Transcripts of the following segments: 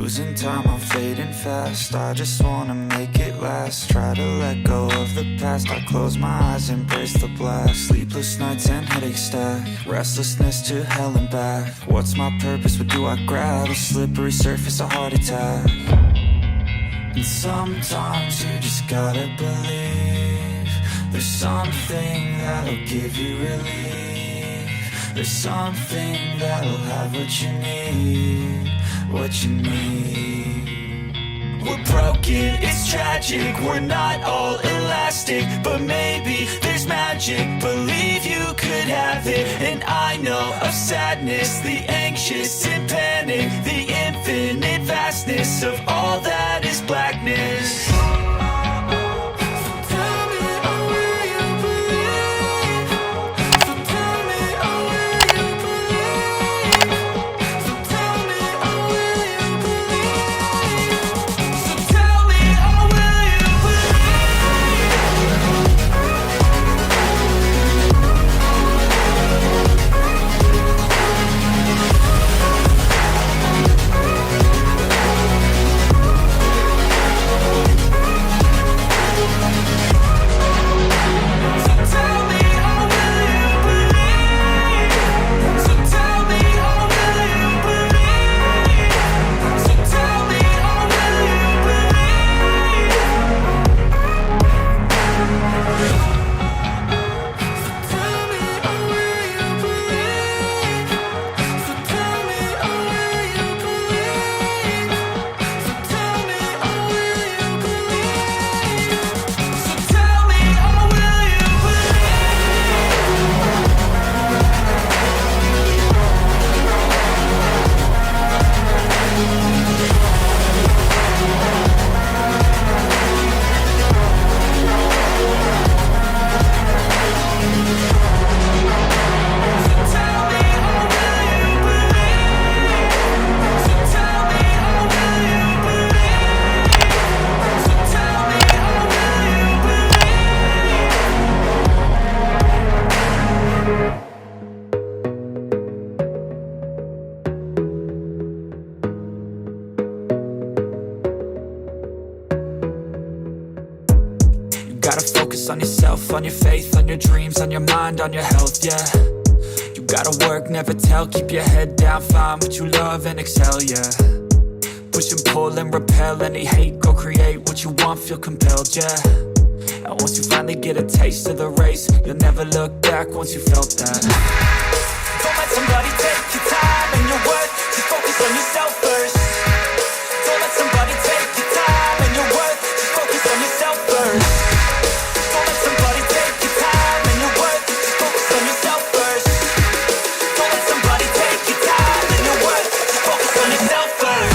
Losing time, I'm fading fast. I just wanna make it last. Try to let go of the past. I close my eyes, embrace the blast. Sleepless nights and headaches stack. Restlessness to hell and back. What's my purpose? What do I grab? A slippery surface, a heart attack. And sometimes you just gotta believe there's something that'll give you relief. There's something that'll have what you need, what you need. We're broken, it's tragic, we're not all elastic, but maybe there's magic. Believe you could have it. And I know of sadness, the anxious and panic, the infinite vastness of all that is blackness. So gotta focus on yourself, on your faith, on your dreams, on your mind, on your health, yeah. You gotta work, never tell, keep your head down, find what you love and excel, yeah. Push and pull and repel any hate, go create what you want, feel compelled, yeah. And once you finally get a taste of the race, you'll never look back once you felt that. Don't let somebody take your time and your worth, just focus on yourself first. Don't let somebody take your time and your worth, just focus on yourself first. Don't let somebody take your time and your worth, just focus on yourself first. Don't let somebody take your time and your worth, just focus on yourself first.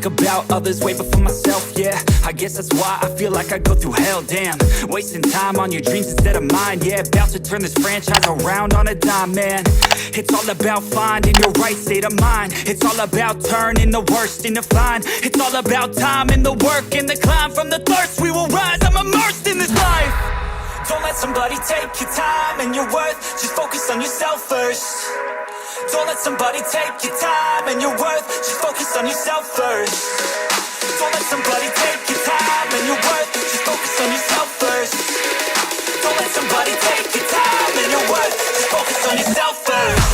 About others way before myself, yeah. I guess that's why I feel like I go through hell, damn. Wasting time on your dreams instead of mine, yeah. About to turn this franchise around on a dime, man. It's all about finding your right state of mind. It's all about turning the worst into fine. It's all about time and the work and the climb. From the thirst we will rise, I'm immersed in this life. Don't let somebody take your time and your worth, just focus on yourself first. Don't let somebody take your time and your worth, just focus on yourself first. Don't let somebody take your time and your worth, just focus on yourself first. Don't let somebody take your time and your worth, just focus on yourself first.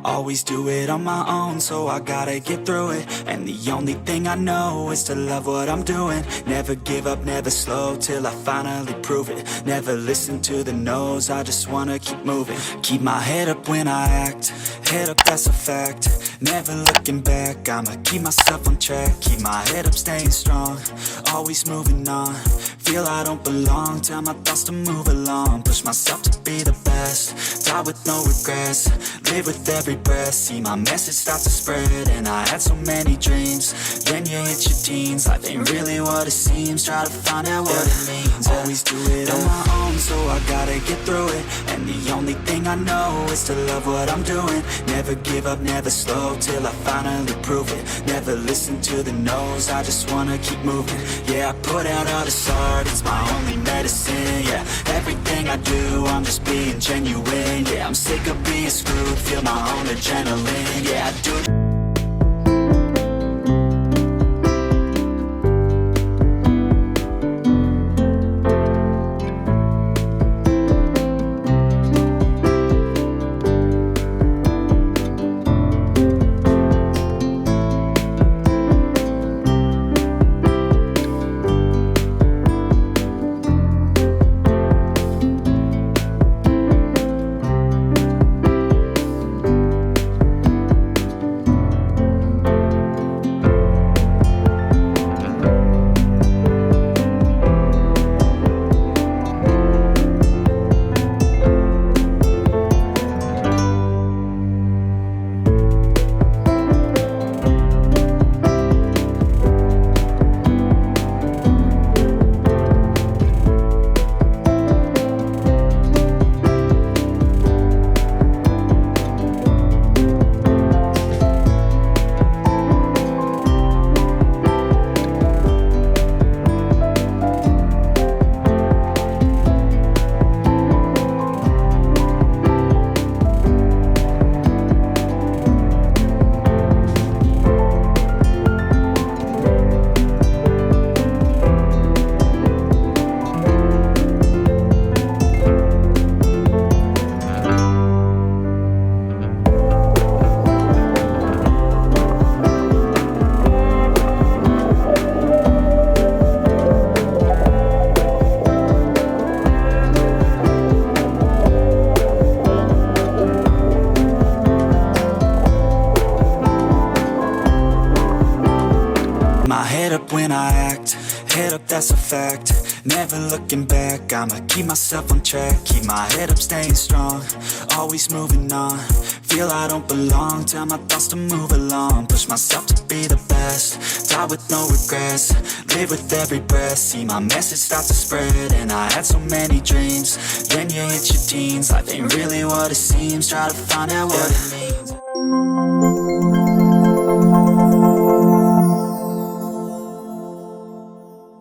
Always do it on my own, so I gotta get through it. And the only thing I know is to love what I'm doing. Never give up, never slow, till I finally prove it. Never listen to the no's, I just wanna keep moving. Keep my head up when I act, head up, that's a fact. Never looking back, I'ma keep myself on track. Keep my head up, staying strong, always moving on. Feel I don't belong, tell my thoughts to move along. Push myself to be the best, die with no regrets. Live with every breath, see my message start to spread. And I had so many dreams, then you hit your teens. Life ain't really what it seems, try to find out what it means. Always do it on my own, so I gotta get through it. And the only thing I know is to love what I'm doing. Never give up, never slow, till I finally prove it. Never listen to the no's, I just wanna keep moving. Yeah, I put out all this art, it's my only medicine. Yeah, everything I do, I'm just being genuine. Yeah, I'm sick of being screwed, feel my own adrenaline. Yeah, I do it. up when I act, head up, that's a fact. Never looking back, I'ma keep myself on track. Keep my head up, staying strong, always moving on. Feel I don't belong, tell my thoughts to move along. Push myself to be the best, die with no regrets. Live with every breath, see my message start to spread. And I had so many dreams, then you hit your teens. Life ain't really what it seems, try to find out what it means.